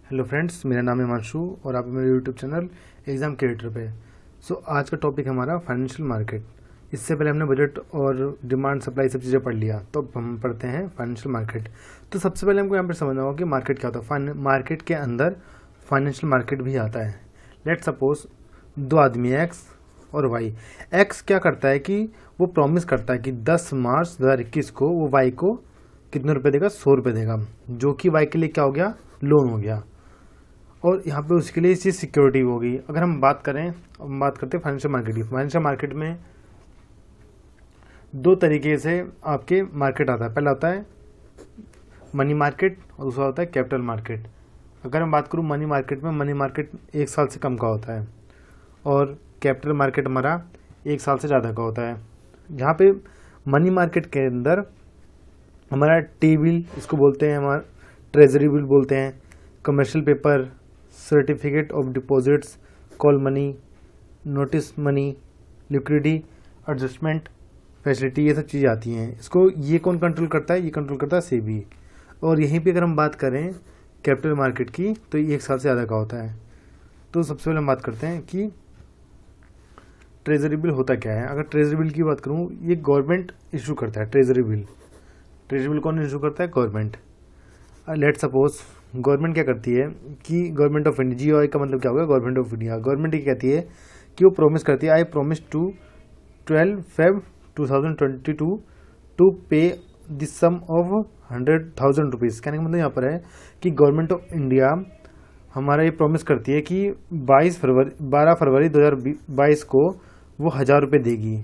Hello friends, मेरा नाम है हिमांशु और आप मेरे यूट्यूब चैनल एग्ज़ाम क्रिएटर पे। आज का टॉपिक है हमारा फाइनेंशियल मार्केट। इससे पहले हमने बजट और डिमांड सप्लाई सब चीज़ें पढ़ लिया, तो अब हम पढ़ते हैं फाइनेंशियल मार्केट। तो सबसे पहले हमको यहाँ पर समझना होगा कि मार्केट क्या होता है। मार्केट के अंदर फाइनेंशियल मार्केट भी आता है। लेट सपोज दो आदमी एक्स और वाई। एक्स क्या करता है कि वो प्रॉमिस करता है कि 10 मार्च 2021 को वो वाई को कितने रुपए देगा, 100 रुपये देगा, जो कि वाई के लिए क्या हो गया, लोन हो गया। और यहाँ पे उसके लिए इस चीज़ सिक्योरिटी होगी। अगर हम बात करते हैं फाइनेंशियल मार्केट की। फाइनेंशियल मार्केट में दो तरीके से आपके मार्केट आता है। पहला होता है मनी मार्केट और दूसरा होता है कैपिटल मार्केट। अगर मैं बात करूँ मनी मार्केट में, मनी मार्केट 1 साल से कम का होता है और कैपिटल मार्केट हमारा 1 साल से ज़्यादा का होता है। जहाँ पे मनी मार्केट के अंदर हमारा टी बिल, इसको बोलते हैं हमारा ट्रेजरी बिल बोलते हैं, commercial paper, certificate of deposits, call money, notice money, liquidity adjustment facility, ये सब चीज़ें आती हैं। इसको ये कौन कंट्रोल करता है? ये कंट्रोल करता है सेबी। और यहीं पे अगर हम बात करें कैपिटल मार्केट की, तो ये 1 साल से ज़्यादा का होता है। तो सबसे पहले हम बात करते हैं कि ट्रेजरी बिल होता क्या है। अगर ट्रेजरी बिल की बात करूँ, ये गवर्नमेंट इशू करता है ट्रेजरी बिल। ट्रेजरी बिल कौन इशू करता है? गवर्नमेंट। लेट सपोज गवर्नमेंट क्या करती है कि गवर्नमेंट ऑफ इंडिया, जीओआई का मतलब क्या होगा, गवर्नमेंट ऑफ इंडिया। गवर्नमेंट ये कहती है कि वो प्रॉमिस करती है, I promise to 12 Feb 2022 to pay the sum of 100,000 rupees. कहने का मतलब यहाँ पर है कि गवर्नमेंट ऑफ इंडिया हमारा ये प्रॉमिस करती है कि 12 फरवरी 2022 को वो 1,000 रुपये देगी।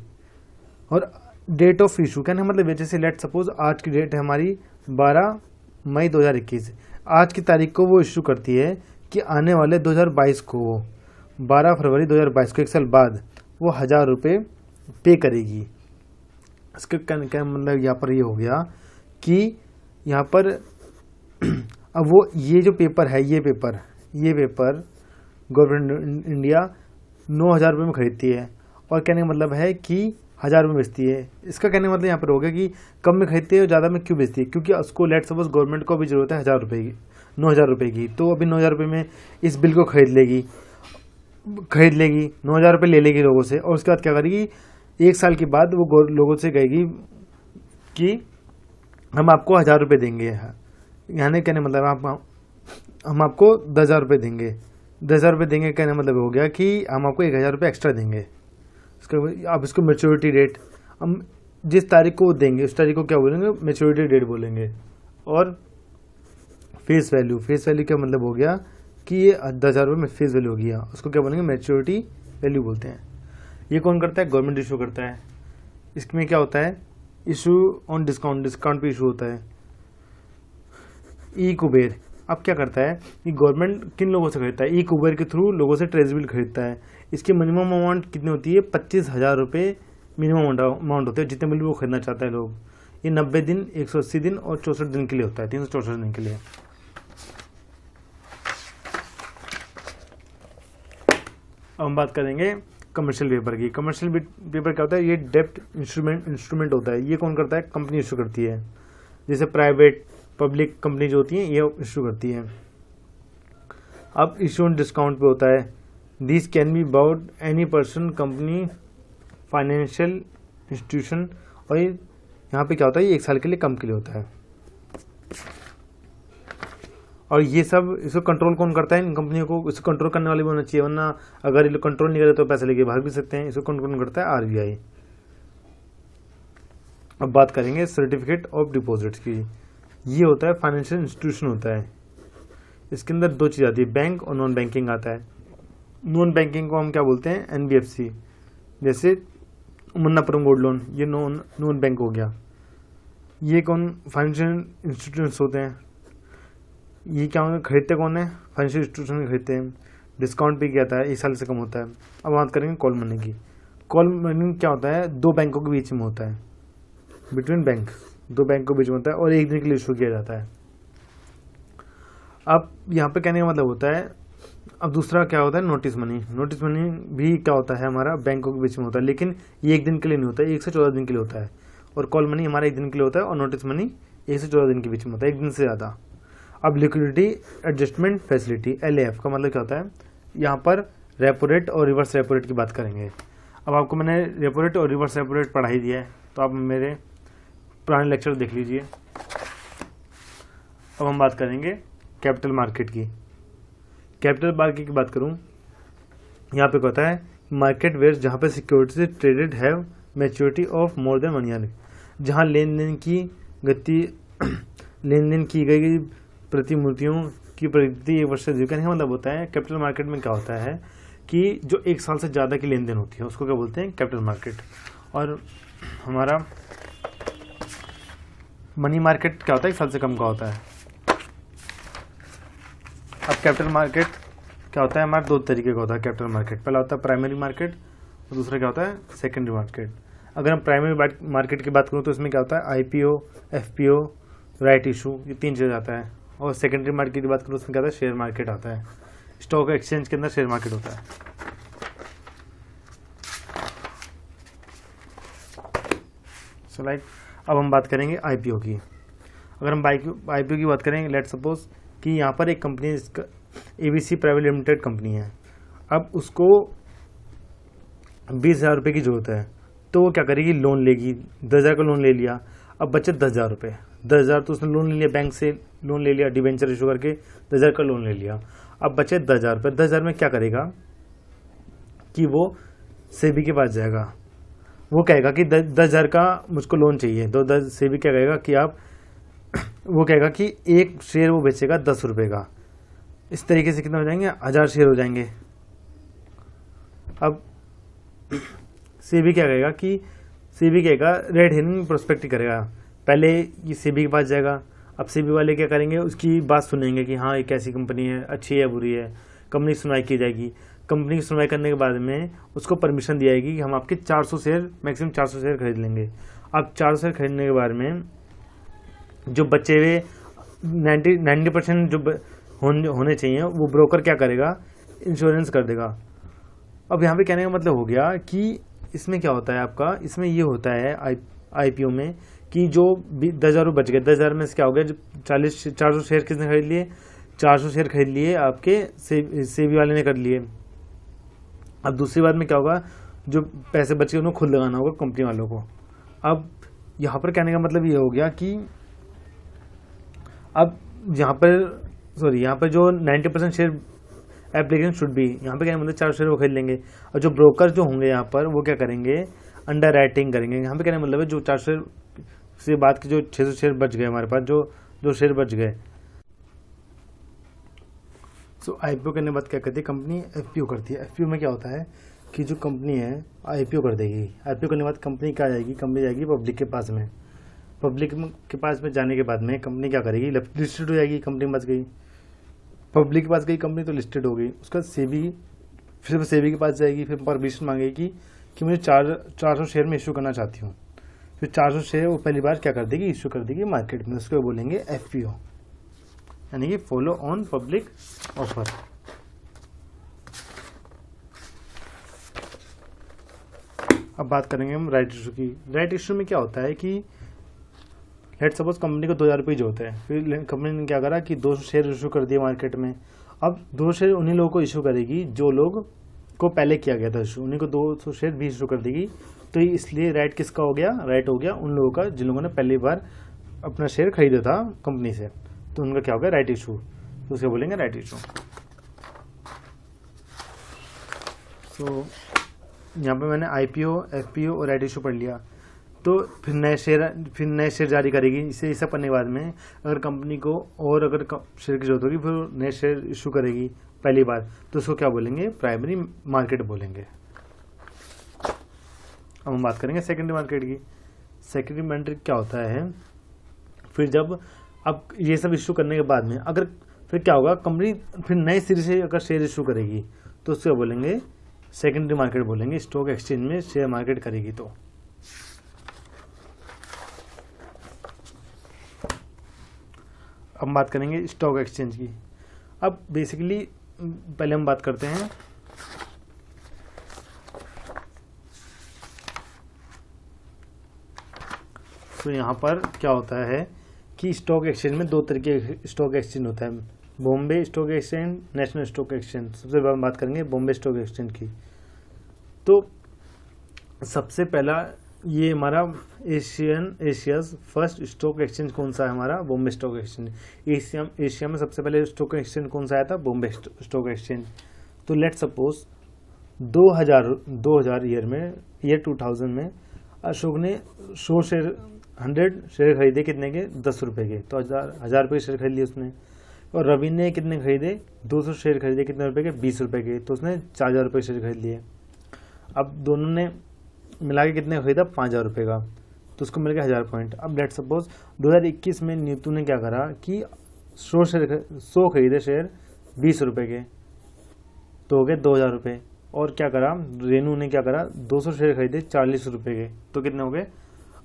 और डेट ऑफ इशू कहने का मतलब जैसे लेट सपोज आज की डेट है हमारी 12 मई 2021। आज की तारीख को वो इशू करती है कि आने वाले 2022 को, 12 फरवरी 2022 को, 1 साल बाद, वो 1,000 रुपये पे करेगी। इसका क्या मतलब यहाँ पर ये हो गया कि यहाँ पर अब वो ये जो पेपर है, ये पेपर गवर्नमेंट इंडिया 9,000 रुपये में खरीदती है और कहने का मतलब है कि 1,000 रुपये बेचती है। इसका कहने का मतलब यहाँ पर हो गया कि कम में खरीदती है और ज़्यादा में क्यों बेचती है, क्योंकि उसको लेट सपोज गवर्नमेंट को भी जरूरत है 1,000 रुपये की, 9,000 रुपये की। तो अभी 9,000 रुपये में इस बिल को खरीद लेगी, 9,000 रुपये ले लेगी लोगों से। और उसके बाद क्या करेगी, 1 साल के बाद वो लोगों से कहेगी कि हम आपको 1,000 रुपये देंगे। यानी कहने मतलब हम आपको 10,000 रुपये देंगे। 10,000 रुपये देंगे कहने मतलब हो गया कि हम आपको 1,000 रुपये एक्स्ट्रा देंगे। अब इसको मैच्योरिटी डेट, हम जिस तारीख को देंगे उस तारीख को क्या बोलेंगे, मैच्योरिटी डेट बोलेंगे। और फेस वैल्यू क्या मतलब हो गया कि ये 10,000 रुपये में फेस वैल्यू हो गया, उसको क्या बोलेंगे, मैच्योरिटी वैल्यू बोलते हैं। ये कौन करता है? गवर्नमेंट इशू करता है। इसमें क्या होता है, इशू ऑन डिस्काउंट पे इशू होता है। ई कुबेर अब क्या करता है कि गवर्नमेंट किन लोगों से खरीदता है? ई कुबेर के थ्रू लोगों से ट्रेजरी बिल खरीदता है। इसकी मिनिमम अमाउंट कितनी होती है? 25,000 रुपये मिनिमम अमाउंट होते हैं, जितने बिल वो खरीदना चाहता है लोग। ये 90 दिन, 180 दिन और 64 दिन के लिए होता है, 364 दिन के लिए। अब हम बात करेंगे कमर्शियल पेपर की। कमर्शियल पेपर क्या होता है? ये डेब्ट इंस्ट्रूमेंट होता है। ये कौन करता है? कंपनी इशू करती है। जैसे प्राइवेट पब्लिक कंपनी जो होती हैं ये इशू करती हैं। अब इशू ऑन डिस्काउंट पे होता है। This can be bought any person, company, financial institution. और यहाँ पे क्या होता है, ये 1 साल के लिए कम के लिए होता है। और ये सब इसको कंट्रोल कौन करता है? इन कंपनियों को इसको कंट्रोल करने वाले भी होना चाहिए, वरना अगर ये लोग कंट्रोल नहीं करे तो पैसे लेके भाग भी सकते हैं। इसको कंट्रोल करता है आरबीआई। अब बात करेंगे सर्टिफिकेट ऑफ डिपॉजिट्स की। ये होता है फाइनेंशियल इंस्टीट्यूशन होता है। इसके अंदर 2 चीज़ आती है, बैंक और नॉन बैंकिंग आता है। नॉन बैंकिंग को हम क्या बोलते हैं? एनबीएफसी। जैसे मन्नापुरम गोल्ड लोन, ये नॉन बैंक हो गया। ये कौन? फाइनेंशियल इंस्टीट्यूशंस होते हैं। ये क्या होंगे, खरीदते कौन है? फाइनेंशियल इंस्टीट्यूशन खरीदते हैं। डिस्काउंट भी क्या आता है? 1 साल से कम होता है। अब बात करेंगे कॉल मनी की। कॉल मनी क्या होता है? 2 बैंकों के बीच में होता है, बिटवीन बैंक, 2 बैंक के बीच में होता है और 1 दिन के लिए इशू किया जाता है। अब यहाँ पे कहने का मतलब होता है, अब दूसरा क्या होता है? Notice money. नोटिस मनी भी क्या होता है? हमारा बैंकों के बीच में होता है, लेकिन ये 1 दिन के लिए नहीं होता है, 1 से 14 दिन के लिए होता है। और कॉल मनी हमारा 1 दिन के लिए होता है और नोटिस मनी 1 से 14 दिन के बीच में होता है, 1 दिन से ज़्यादा। अब लिक्विडिटी एडजस्टमेंट फैसिलिटी LAF का मतलब क्या होता है, यहाँ पर रेपो रेट और रिवर्स रेपो रेट की बात करेंगे। अब आपको मैंने रेपो रेट और रिवर्स रेपो रेट पढ़ा ही दिया है, तो आप मेरे पुराने लेक्चर देख लीजिए। अब हम बात करेंगे कैपिटल मार्केट की। कैपिटल मार्केट की बात करूँ, यहाँ पे क्या होता है, मार्केट वेयर जहाँ पे securities traded have maturity of more than 1 year, जहाँ लेन देन की गई प्रतिभूतियों की प्रगति 1 वर्ष से अधिक। कहने का मतलब होता है कैपिटल मार्केट में क्या होता है कि जो 1 साल से ज़्यादा की लेन देन होती है उसको क्या बोलते हैं, कैपिटल मार्केट। और हमारा मनी मार्केट क्या होता है, 1 साल से कम का होता है। अब कैपिटल मार्केट क्या होता है, हमारा 2 तरीके का होता है कैपिटल मार्केट। पहला होता है प्राइमरी मार्केट और दूसरा क्या होता है, सेकेंडरी मार्केट। अगर हम प्राइमरी मार्केट की बात करूँ तो इसमें क्या होता है, IPO, FPO, राइट इशू, ये 3 चीज़ आता है। और सेकेंडरी मार्केट की बात करूँ उसमें क्या होता है, शेयर मार्केट आता है। स्टॉक एक्सचेंज के अंदर शेयर मार्केट होता है। सो अब हम बात करेंगे IPO की। अगर हम IPO की बात करेंगे, लेट सपोज कि यहाँ पर एक कंपनी जिसका ABC प्राइवेट लिमिटेड कंपनी है, अब उसको 20,000 रुपये की जरूरत है, तो वो क्या करेगी, लोन लेगी। 10,000 का लोन ले लिया, अब बचे 10,000 रुपये। 10,000 तो उसने लोन ले लिया, बैंक से लोन ले लिया, डिबेंचर इशू करके 10,000 का लोन ले लिया। अब बचे 10,000 रुपये। 10,000 में क्या करेगा कि वो सेबी के पास जाएगा, वो कहेगा कि 10,000 का मुझको लोन चाहिए। तो सेबी क्या कहेगा कि वो कहेगा कि एक शेयर वो बेचेगा 10 रुपये का। इस तरीके से कितने हो जाएंगे, 1,000 शेयर हो जाएंगे। अब सेबी क्या कहेगा कि सेबी कहेगा रेड हेरिंग प्रोस्पेक्ट करेगा। पहले ये सेबी के पास जाएगा, अब सेबी वाले क्या करेंगे, उसकी बात सुनेंगे कि हाँ ये कैसी कंपनी है, अच्छी है बुरी है। कंपनी की सुनवाई की जाएगी। कंपनी की सुनवाई करने के बाद में उसको परमिशन दी जाएगी कि हम आपके 400 शेयर, मैक्सिमम 400 शेयर खरीद लेंगे। अब 400 शेयर खरीदने के बाद में जो बचे हुए 90% जो होने चाहिए वो ब्रोकर क्या करेगा, इंश्योरेंस कर देगा। अब यहाँ पे कहने का मतलब हो गया कि इसमें क्या होता है आपका, इसमें ये होता है IPO में कि जो 10,000 बच गए, 10,000 में से क्या हो गया, जो 400 शेयर किसने खरीद लिए, 400 शेयर खरीद लिए आपके सेबी वाले ने कर लिए। अब दूसरी बात में क्या होगा, जो पैसे बचे उन्हें खुद लगाना होगा कंपनी वालों को। अब यहाँ पर कहने का मतलब ये हो गया कि अब यहाँ पर जो 90% शेयर एप्लीकेशन शुड बी, यहाँ पे क्या मतलब 4 शेयर वो खरीद लेंगे। और जो ब्रोकर जो होंगे यहाँ पर वो क्या करेंगे, अंडर राइटिंग करेंगे। यहाँ पे कहने का मतलब है जो 4 शेयर से बात की, जो 600 शेयर बच गए हमारे पास, जो शेयर बच गए। सो IPO करने के बाद क्या करती है कंपनी, FPO करती है। FPO में क्या होता है कि जो कंपनी है IPO कर देगी। IPO करने के बाद कंपनी क्या जाएगी, कंपनी जाएगी पब्लिक के पास में। पब्लिक के पास में जाने के बाद में कंपनी क्या करेगी, लिस्टेड हो जाएगी। कंपनी बच गई, पब्लिक के पास गई कंपनी तो लिस्टेड हो गई। उसका सेबी, फिर सेबी के पास जाएगी, फिर परमिशन मांगेगी कि मुझे 400 शेयर में इशू करना चाहती हूँ। फिर 400 शेयर वो पहली बार क्या कर देगी, इशू कर देगी मार्केट में। उसको बोलेंगे FPO, यानी कि फॉलो ऑन पब्लिक ऑफर। अब बात करेंगे हम राइट इशू की। राइट इशू में क्या होता है कि लेट सपोज कंपनी को 2,000 रुपये जो होते हैं, फिर कंपनी ने क्या करा कि 200 शेयर इशू कर दिए मार्केट में। अब 200 शेयर उन्हीं लोगों को इशू करेगी जो लोग को पहले किया गया था इशू, उन्हीं को 200 शेयर भी इशू कर देगी। तो इसलिए राइट किसका हो गया, राइट हो गया उन लोगों का जिन लोगों ने पहली बार अपना शेयर खरीदा था कंपनी से, तो उनका क्या हो गया, राइट इशू। तो उसे बोलेंगे राइट इशू। सो यहाँ पे मैंने IPO, FPO और राइट इशू पढ़ लिया। तो फिर नए शेयर जारी करेगी। इसे सब करने के बाद में अगर कंपनी को और अगर शेयर की जरूरत होगी फिर नए शेयर इशू करेगी पहली बार, तो उसको क्या बोलेंगे, प्राइमरी मार्केट बोलेंगे। अब हम बात करेंगे सेकेंडरी मार्केट की। सेकेंडरी मार्केट क्या होता है, फिर जब अब ये सब इशू करने के बाद में अगर फिर क्या होगा, कंपनी फिर नए सिरे से अगर शेयर इशू करेगी तो उसको बोलेंगे सेकेंडरी मार्केट बोलेंगे। स्टॉक एक्सचेंज में शेयर मार्केट करेगी तो। अब बात करेंगे स्टॉक एक्सचेंज की। अब बेसिकली पहले हम बात करते हैं तो यहाँ पर क्या होता है कि स्टॉक एक्सचेंज में दो तरीके स्टॉक एक्सचेंज होता है, Bombay stock exchange, national stock exchange. सबसे पहले बात करेंगे बॉम्बे स्टॉक एक्सचेंज की। तो सबसे पहला ये हमारा एशियाज फर्स्ट स्टॉक एक्सचेंज कौन सा है, हमारा बॉम्बे स्टॉक एक्सचेंज। एशिया में सबसे पहले स्टॉक एक्सचेंज कौन सा आया था, बॉम्बे स्टॉक एक्सचेंज। तो लेट सपोज 2000 ईयर 2000 में अशोक ने 100 शेयर खरीदे, कितने के, 10 रुपये के। तो 1000 रुपये के शेयर खरीद लिए उसने। और रवि ने कितने खरीदे, 200 शेयर खरीदे, कितने रुपए के, 20 रुपये के। तो उसने 4000 रुपये शेयर खरीद लिए। अब दोनों ने मिला के कितने खरीदा, 5000 रुपये का। तो उसको मिल गया 1000 पॉइंट। अब लेट सपोज 2021 में नीतू ने क्या करा कि 100 खरीदे शेयर 20 रुपये के, तो हो गए 2000 रुपये। और क्या करा, रेनू ने क्या करा, 200 शेयर खरीदे 40 रुपये के, तो कितने हो गए,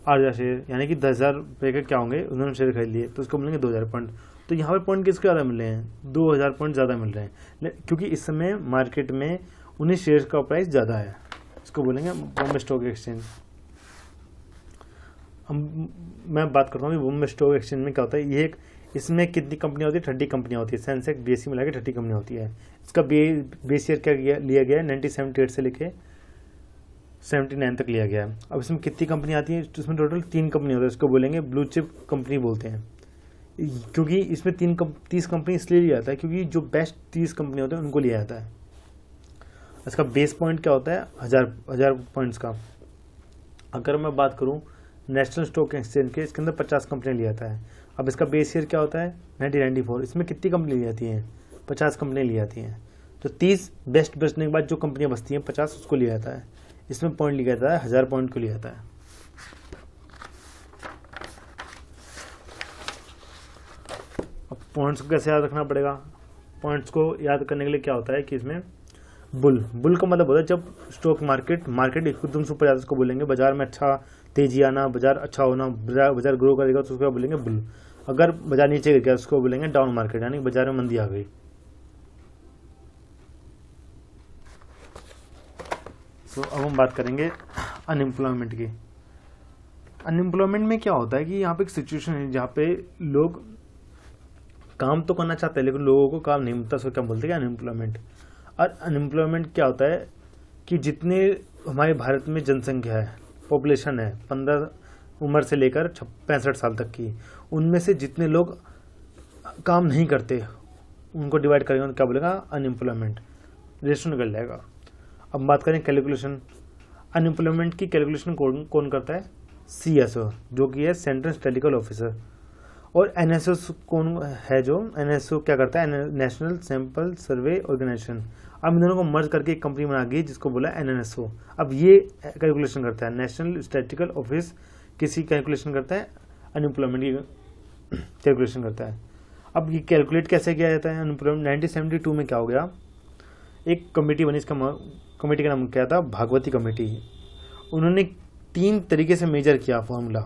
8000 शेयर, यानी कि 10,000 रुपये के क्या होंगे, उन्होंने शेयर खरीद लिए। तो उसको मिलेंगे 2000 पॉइंट। तो यहाँ पे पॉइंट किसके ज़्यादा मिल रहे हैं, 2000 पॉइंट ज़्यादा मिल रहे हैं, क्योंकि इस समय मार्केट में उन्हीं शेयर का प्राइस ज़्यादा है। इसको बोलेंगे बॉम्बे स्टॉक एक्सचेंज। मैं बात करता हूँ कि बॉम्बे स्टॉक एक्सचेंज में क्या होता है। ये इसमें कितनी कंपनियाँ होती है, 30 कंपनियाँ होती है। सेंसेक्स बीएससी मिला के 30 कंपनियाँ होती है। इसका बेस ईयर क्या लिया गया है, 1978 से लेके 79 तक लिया गया है। अब इसमें कितनी कंपनी आती है, इसमें टोटल 3 कंपनी होती है। इसको बोलेंगे ब्लू चिप कंपनी बोलते हैं, क्योंकि इसमें 30 कंपनी इसलिए लिया जाता है क्योंकि जो बेस्ट 30 कंपनी होते हैं उनको लिया जाता है। इसका बेस पॉइंट क्या होता है, 1000 पॉइंट्स का। अगर मैं बात करूं नेशनल स्टॉक एक्सचेंज के, इसके अंदर 50 कंपनियां लिया जाता है। अब इसका बेस ईयर क्या होता है, 1994। इसमें कितनी कंपनी ली जाती हैं, 50 कंपनियां ली जाती हैं। तो 30 बेस्ट बचने के बाद जो कंपनियां बचती हैं 50, उसको लिया जाता है। इसमें पॉइंट लिया जाता है, 1000 पॉइंट को लिया जाता है। अब पॉइंट्स को कैसे याद रखना पड़ेगा, पॉइंट्स को याद करने के लिए क्या होता है कि इसमें बुल का मतलब होता है जब स्टॉक मार्केट एकदम से ऊपर जाता है, उसको बोलेंगे बाजार में अच्छा तेजी आना, बाजार अच्छा होना, बाजार ग्रो करेगा, तो उसको बोलेंगे बुल। अगर बाजार नीचे गिर गया उसको बोलेंगे डाउन मार्केट, यानी बाजार में मंदी आ गई। तो अब हम बात करेंगे अनएम्प्लॉयमेंट की। अनएम्प्लॉयमेंट में क्या होता है कि यहाँ पे एक सिचुएशन है जहाँ पे लोग काम तो करना चाहते हैं लेकिन लोगों को काम नहीं मिलता, उसको क्या बोलते हैं, अनएम्प्लॉयमेंट। और अनएम्प्लॉयमेंट क्या होता है कि जितने हमारे भारत में जनसंख्या है, पॉपुलेशन है 15 उम्र से लेकर 65 साल तक की, उनमें से जितने लोग काम नहीं करते उनको डिवाइड करेंगे, उनको क्या बोलेगा, अनएम्प्लॉयमेंट। रेशो निकल जाएगा। अब बात करें कैलकुलेशन, अनएम्प्लॉयमेंट की कैलकुलेशन कौन करता है, CSO, जो कि है सेंट्रल स्टैटिस्टिकल ऑफिसर। और NSO कौन है, जो NSO क्या करता है, नेशनल सैंपल सर्वे ऑर्गेनाइजेशन। अब इन दोनों को मर्ज करके एक कंपनी बना गई जिसको बोला NSO। अब ये कैलकुलेशन करता है, नेशनल स्टैटिस्टिकल ऑफिस किसी कैलकुलेशन करता है, अनएम्प्लॉयमेंट की कैलकुलेशन करता है। अब ये कैलकुलेट कैसे किया जाता है अनएम्प्लॉयमेंट, 1972 में क्या हो गया, एक कमेटी बनी, इसका कमेटी का नाम क्या था, भागवती कमेटी। उन्होंने 3 तरीके से मेजर किया फॉर्मूला,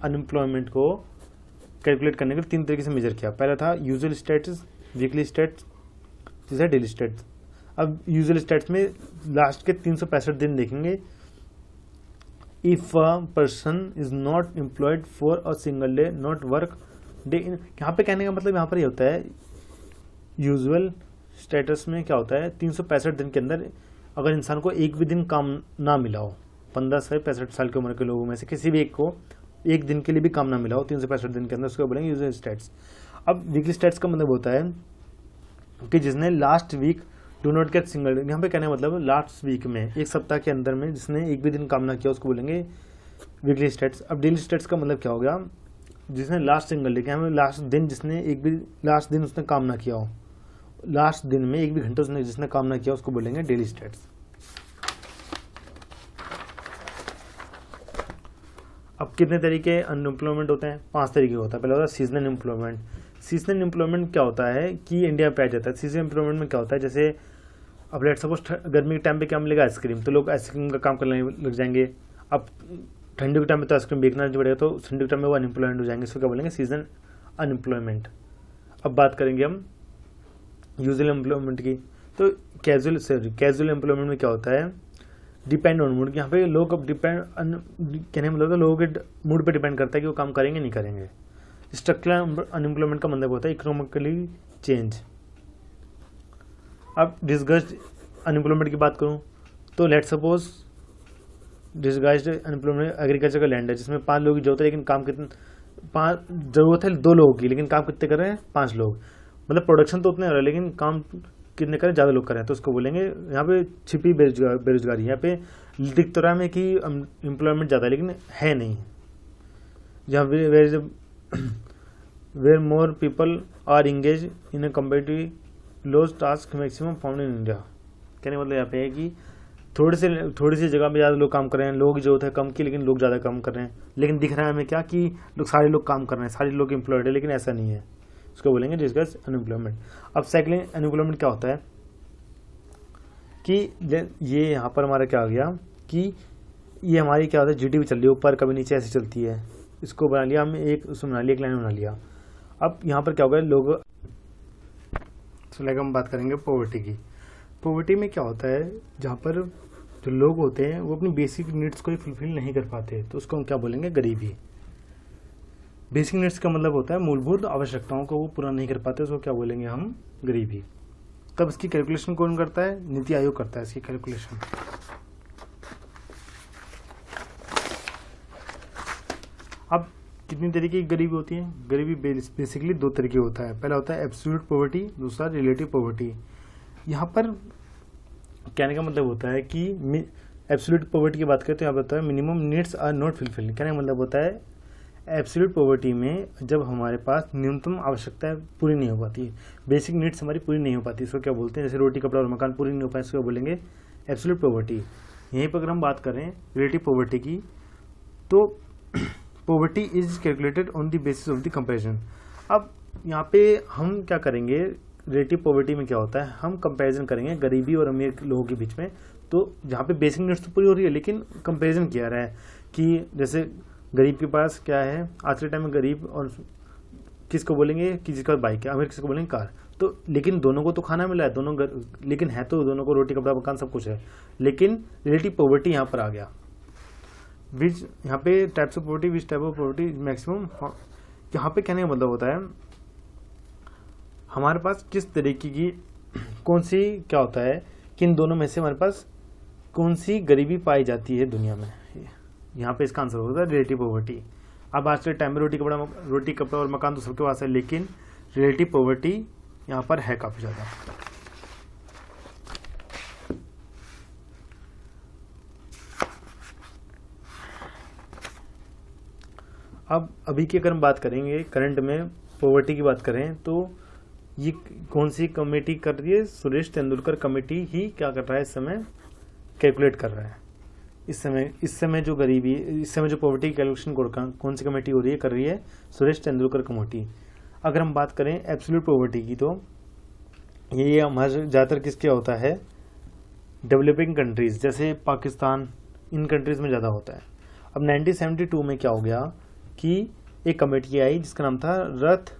अनएम्प्लॉयमेंट को कैलकुलेट करने के लिए 3 तरीके से मेजर किया। पहला था यूजुअल स्टेट्स, वीकली स्टेट्स, तीसरा डेली स्टेट्स। अब यूजुअल स्टेट्स में लास्ट के 365 दिन देखेंगे। If a person is not employed for a single day, not work day. यहाँ पे कहने का मतलब यहाँ पर ये होता है, यूजुअल स्टेटस में क्या होता है, 365 दिन के अंदर अगर इंसान को एक भी दिन काम ना मिला हो, 15 से 65 साल की उम्र के लोगों में से किसी भी एक को एक दिन के लिए भी काम ना मिला हो 365 दिन के अंदर, उसको बोलेंगे यूजुअल स्टेट्स। अब वीकली स्टेट्स का मतलब होता है कि जिसने last week do not get single, यहाँ पे कहने का मतलब लास्ट वीक में, एक सप्ताह के अंदर में जिसने एक भी दिन काम ना किया उसको बोलेंगे वीकली स्टेट्स। अब डेली स्टेट्स का मतलब क्या हो गया, जिसने लास्ट सिंगल डे, हमें लास्ट दिन जिसने एक भी लास्ट दिन उसने काम ना किया हो, लास्ट दिन में एक भी घंटे उसने जिसने काम ना किया उसको बोलेंगे डेली स्टेट्स। अब कितने तरीके अनएम्प्लॉयमेंट होते हैं, 5 तरीके होता है। पहला होता है सीजनल एम्प्लॉयमेंट। सीजनल एम्प्लॉयमेंट क्या होता है कि इंडिया में पाया जाता है। सीजनल एम्प्लॉयमेंट में क्या होता है, जैसे अब लेट सपोज गर्मी के टाइम पे क्या मिलेगा, आइसक्रीम, तो लोग आइसक्रीम का काम करने लग जाएंगे। अब ठंडी के टाइम में तो आइसक्रीम बेचना नहीं पड़ेगा, तो ठंडी के टाइम में वो अनएम्प्लॉयमेंट हो जाएंगे, इसको क्या बोलेंगे, सीजन अनएम्प्लॉयमेंट। अब बात करेंगे हम यूजुअल एम्प्लॉयमेंट की। तो कैजुअल एम्प्लॉयमेंट में क्या होता है, डिपेंड ऑन मूड। यहाँ पे लोग अब डिपेंड कहने मतलब लोगों के मूड पे डिपेंड करता है कि वो काम करेंगे नहीं करेंगे। स्ट्रक्चरल अनएम्प्लॉयमेंट का मतलब होता है इकोनॉमिकली चेंज। अब डिस्गस्ड अनएम्प्लॉयमेंट की बात करूं तो let suppose disguised unemployment agriculture का लैंड है जिसमें 5 लोगों की जरूरत है, लेकिन काम कितने, 5 जरूरत है 2 लोगों की, लेकिन काम कितने कर रहे हैं, 5 लोग। मतलब प्रोडक्शन तो उतने हो रहा है लेकिन काम कितने करें, ज़्यादा लोग करें, तो उसको बोलेंगे यहाँ पे छिपी बेरोजगारी। यहाँ पे दिख तो रहा है हमें कि एम्प्लॉयमेंट ज़्यादा है लेकिन है नहीं। जहाँ where more people are engage in a competitive lows task maximum found in India. कहने का मतलब यहाँ पे है कि थोड़ी सी जगह में ज़्यादा लोग काम कर रहे हैं, लोग जो होता है कम की लेकिन लोग ज़्यादा काम कर रहे हैं, लेकिन दिख रहा है हमें क्या कि सारे लोग काम कर रहे हैं, सारे लोग एम्प्लॉयड है, लेकिन ऐसा नहीं है। उसको बोलेंगे डिस्कस अनएम्प्लॉयमेंट। अब सेकंड अनएम्प्लॉयमेंट क्या होता है कि ये यहाँ पर हमारा क्या आ गया कि ये हमारी क्या होता है जीडीपी चल रही है ऊपर कभी नीचे ऐसे चलती है, इसको बना लिया हम उसमें बना लिया, एक लाइन बना लिया। अब यहाँ पर क्या होगा लोग, हम बात करेंगे पॉवर्टी की। पॉवर्टी में क्या होता है जहाँ पर जो लोग होते हैं वो अपनी बेसिक नीड्स को ही फुलफिल नहीं कर पाते, तो उसको हम क्या बोलेंगे, गरीबी। बेसिक नीड्स का मतलब होता है मूलभूत आवश्यकताओं को वो पूरा नहीं कर पाते, उसको क्या बोलेंगे हम, गरीबी। तब इसकी कैलकुलेशन कौन करता है, नीति आयोग करता है इसकी कैलकुलेशन। अब कितनी तरीके की गरीबी होती है, गरीबी बेसिकली 2 तरीके होता है। पहला होता है एब्सोल्यूट पॉवर्टी, दूसरा रिलेटिव पॉवर्टी। यहाँ पर कहने का मतलब होता है कि एब्सोल्यूट पॉवर्टी की बात करें तो यहाँ पर होता है minimum needs are not fulfilled. कहने का मतलब होता है एब्सोल्यूट पॉवर्टी में जब हमारे पास न्यूनतम आवश्यकताएं पूरी नहीं हो पाती, बेसिक नीड्स हमारी पूरी नहीं हो पाती, इसको क्या बोलते हैं, जैसे रोटी कपड़ा और मकान पूरी नहीं हो पाए, इसको बोलेंगे एब्सोल्यूट पॉवर्टी। यहीं पर अगर हम बात करें रिलेटिव पॉवर्टी की तो poverty is calculated on the basis of the comparison. अब यहाँ पे हम क्या करेंगे, रिलेटिव पॉवर्टी में क्या होता है, हम कंपैरिजन करेंगे गरीबी और अमीर लोगों के बीच में। तो जहाँ पे बेसिक नीड्स तो पूरी हो रही है लेकिन कंपैरिजन किया रहा है कि जैसे गरीब के पास क्या है, आज के टाइम में गरीब और किसको बोलेंगे कि जिसका बाइक है, अमीर किसको बोलेंगे कार। तो लेकिन दोनों को तो खाना मिला है, दोनों लेकिन है तो दोनों को रोटी कपड़ा मकान सब कुछ है, लेकिन रिलेटिव पॉवर्टी यहाँ पर आ गया। विच यहाँ पे types of poverty, which type of poverty maximum, यहाँ पे कहने का मतलब होता है हमारे पास किस तरीके की कौन सी क्या होता है कि इन दोनों में से हमारे पास कौन सी गरीबी पाई जाती है दुनिया में। यहाँ पे इसका आंसर होता है रिलेटिव पॉवर्टी। अब आज के टाइम में रोटी कपड़ा और मकान तो सबके पास है, लेकिन रिलेटिव पॉवर्टी यहाँ पर है काफ़ी ज़्यादा। अब अभी की अगर हम बात करेंगे करंट में पॉवर्टी की बात करें तो ये कौन सी कमेटी कर रही है, सुरेश तेंदुलकर कमेटी ही क्या कर रहा है इस समय, कैलकुलेट कर रहा है। इस समय जो गरीबी, इस समय जो पॉवर्टी की कैलकुलेशन कौन सी कमेटी हो रही है, कर रही है सुरेश तेंदुलकर कमेटी। अगर हम बात करें एब्सोल्यूट पॉवर्टी की तो ये हमारे ज़्यादातर किसके होता है, डेवलपिंग कंट्रीज जैसे पाकिस्तान, इन कंट्रीज में ज़्यादा होता है। अब 1972 में क्या हो गया कि एक कमेटी आई जिसका नाम था रथ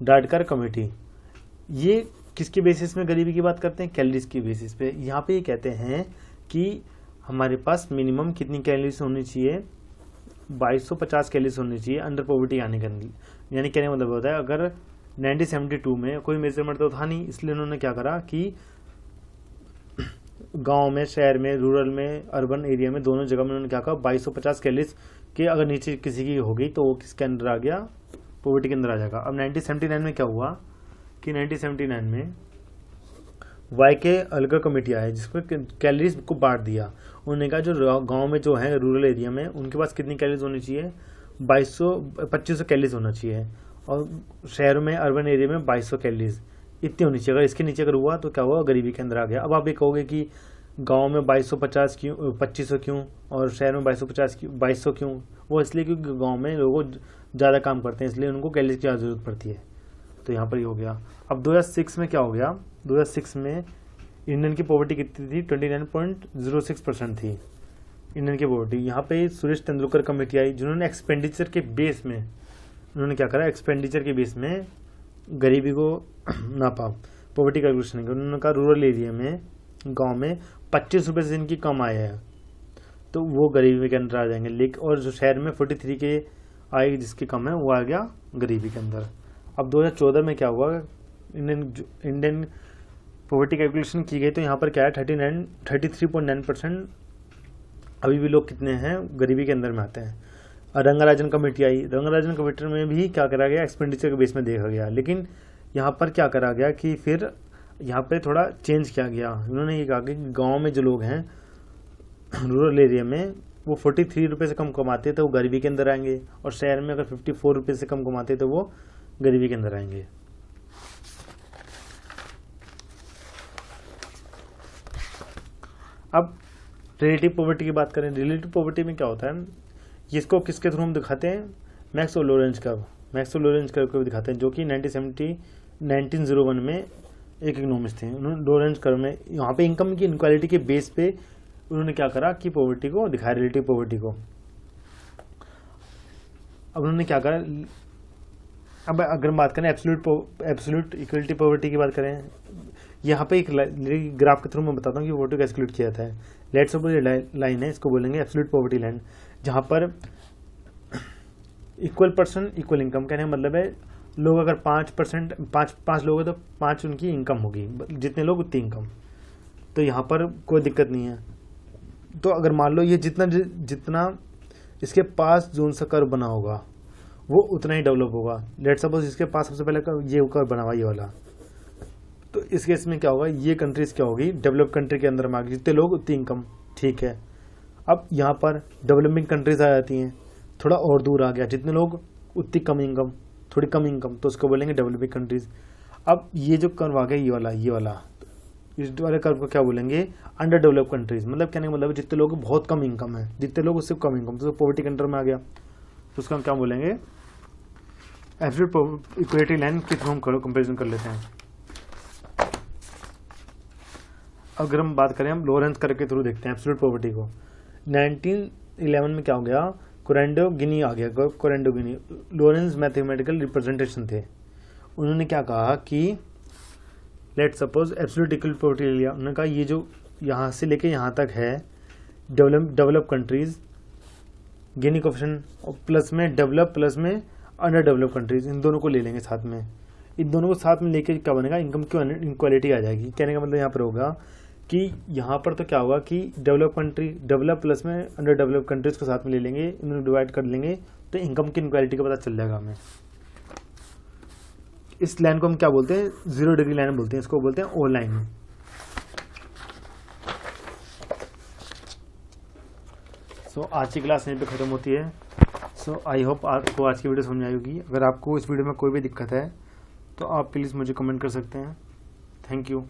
डाडकर कमेटी। ये किसके बेसिस में गरीबी की बात करते हैं, कैलोरीज की बेसिस पे। यहाँ पे ये कहते हैं कि हमारे पास मिनिमम कितनी कैलोरीज होनी चाहिए, 2250 कैलोरीज होनी चाहिए अंडर पॉवर्टी आने के अंदर। यानी कहने का मतलब होता है अगर 1972 में कोई मेजरमेंट तो था नहीं, इसलिए उन्होंने क्या करा कि गांव में, शहर में, रूरल में, अर्बन एरिया में, दोनों जगह में उन्होंने क्या कहा 2250 कैलोरीज के अगर नीचे किसी की हो गई तो वो किसके अंदर आ गया, पॉवर्टी के अंदर आ जाएगा। अब 1979 में क्या हुआ कि 1979 में वाईके अलगर कमेटी आई जिसमें कैलोरीज को बांट दिया। उन्होंने कहा जो गांव में जो है रूरल एरिया में उनके पास कितनी कैलोरीज होनी चाहिए, 2500 कैलोरीज होना चाहिए, और शहरों में अर्बन एरिया में 2200 कैलोरीज इतनी होनी चाहिए। अगर इसके नीचे अगर हुआ तो क्या हुआ, गरीबी के अंदर आ गया। अब आप ये कहोगे कि गांव में 2250 क्यों, 2500 क्यों, और शहर में 2200 क्यों, वो इसलिए क्योंकि गांव में लोग ज़्यादा काम करते हैं इसलिए उनको कैलोरीज की ज़रूरत पड़ती है। तो यहाँ पर ही हो गया। अब 2006 में क्या हो गया, 2006 में इंडियन की पॉवर्टी कितनी थी, 29.06% थी इंडियन की पॉवर्टी। यहाँ पे सुरेश तेंदुलकर कमेटी आई जिन्होंने एक्सपेंडिचर के बेस में उन्होंने क्या करा, एक्सपेंडिचर के बेस में गरीबी को नापा, पॉवर्टी कैलकुलेशन की। उन्होंने कहा रूरल एरिया में, गांव में 25 रुपये से इनकी कम आय है तो वो गरीबी के अंदर आ जाएंगे, लेकिन और जो शहर में 43 के आय जिसकी कम है वो आ गया गरीबी के अंदर। अब 2014 में क्या हुआ, इंडियन पॉवर्टी कैलकुलेशन की गई तो यहाँ पर क्या है 33.9% अभी भी लोग कितने हैं गरीबी के अंदर में आते हैं। रंगाराजन कमेटी आई, रंगाराजन कमेटी में भी क्या करा गया, एक्सपेंडिचर के बेस में देखा गया, लेकिन यहाँ पर क्या करा गया कि फिर यहाँ पे थोड़ा चेंज किया गया। उन्होंने ये कहा कि गांव में जो लोग हैं रूरल एरिया में वो 43 रुपये से कम कमाते तो वो गरीबी के अंदर आएंगे, और शहर में अगर 54 रुपये से कम कमाते तो वो गरीबी के अंदर आएंगे। अब रिलेटिव पॉवर्टी की बात करें, रिलेटिव पॉवर्टी में क्या होता है, इसको किसके थ्रू हम दिखाते हैं, मैक्स और लोरेंज कर्व, मैक्स और लोरेंज कर्व को दिखाते हैं, जो कि 1901 में एक इकोनॉमिस्ट थे। उन्होंने लोरेंज कर्व में यहाँ पे इनकम की इनक्वालिटी के बेस पे उन्होंने क्या करा कि पॉवर्टी को दिखाया, रिलेटिव पॉवर्टी को। अब उन्होंने क्या करा, अब अगर हम बात करें एब्सोल्यूट इक्वलिटी पॉवर्टी की बात करें, यहाँ पे एक ग्राफ के थ्रू मैं बताता हूँ कि पॉवर्टी को कैलकुलेट किया जाता है। लेट्स सपोज ये लाइन है, इसको बोलेंगे एब्सोल्यूट पॉवर्टी लाइन, जहाँ पर इक्वल पर्सन इक्वल इनकम, कहने का मतलब है लोग अगर 5% पाँच लोग हैं तो 5 उनकी इनकम होगी, जितने लोग उतनी इनकम, तो यहाँ पर कोई दिक्कत नहीं है। तो अगर मान लो ये जितना इसके पास जोन सा कर्व बना होगा वो उतना ही डेवलप होगा। लेट्स सपोज इसके पास सबसे पहले ये कर्व बना हुआ ये वाला, तो इस केस में क्या होगा, ये कंट्रीज क्या होगी, डेवलप कंट्री के अंदर में आ गई, जितने लोग उतनी इनकम, ठीक है। अब यहाँ पर डेवलपिंग कंट्रीज आ जाती हैं, थोड़ा और दूर आ गया, जितने लोग उतनी कम इनकम, थोड़ी कम इनकम, तो उसको बोलेंगे डेवलपिंग कंट्रीज। अब ये जो कर्व आ गया ये वाला इस वाले कर्व को क्या बोलेंगे, अंडर डेवलप कंट्रीज। मतलब कहने का मतलब जितने लोग बहुत कम इनकम है, जितने लोग उससे कम इनकम, तो पॉवर्टी के अंडर में आ गया, तो उसका हम क्या बोलेंगे, एब्सोल्यूट इक्वलिटी लाइन के थ्रू हम कंपेरिजन कर लेते हैं। अगर हम बात करें, हम लोरेंज कर्व के थ्रू देखते हैं एब्सोल्यूट पॉवर्टी को। 1911 में क्या हो गया, कोरेंडो गिनी आ गया, कोरेंडो गिनी लोरेंज मैथमेटिकल रिप्रेजेंटेशन थे। उन्होंने क्या कहा कि let suppose absolute equal poverty ले लिया, उन्होंने कहा ये जो यहाँ से लेके यहाँ तक है डेवलप कंट्रीज, गिनी कोएफिशिएंट प्लस में डेवलप प्लस में अंडर डेवलप कंट्रीज, इन दोनों को ले लेंगे साथ में। इन दोनों को साथ में लेके क्या बनेगा, इनकम की इनक्वालिटी आ जाएगी। कहने का मतलब यहाँ पर होगा कि यहाँ पर तो क्या होगा कि डेवलप प्लस में अंडर डेवलप कंट्रीज को साथ में ले लेंगे, इन्हें डिवाइड कर लेंगे, तो इनकम की इनक्वालिटी का पता चल जाएगा हमें। इस लाइन को हम क्या बोलते हैं, 0 डिग्री लाइन बोलते हैं, इसको बोलते हैं ओ लाइन। सो आज की क्लास यहीं पे खत्म होती है। सो आई होप आपको आज की वीडियो समझ आई होगी। अगर आपको इस वीडियो में कोई भी दिक्कत है तो आप प्लीज़ मुझे कमेंट कर सकते हैं। Thank you.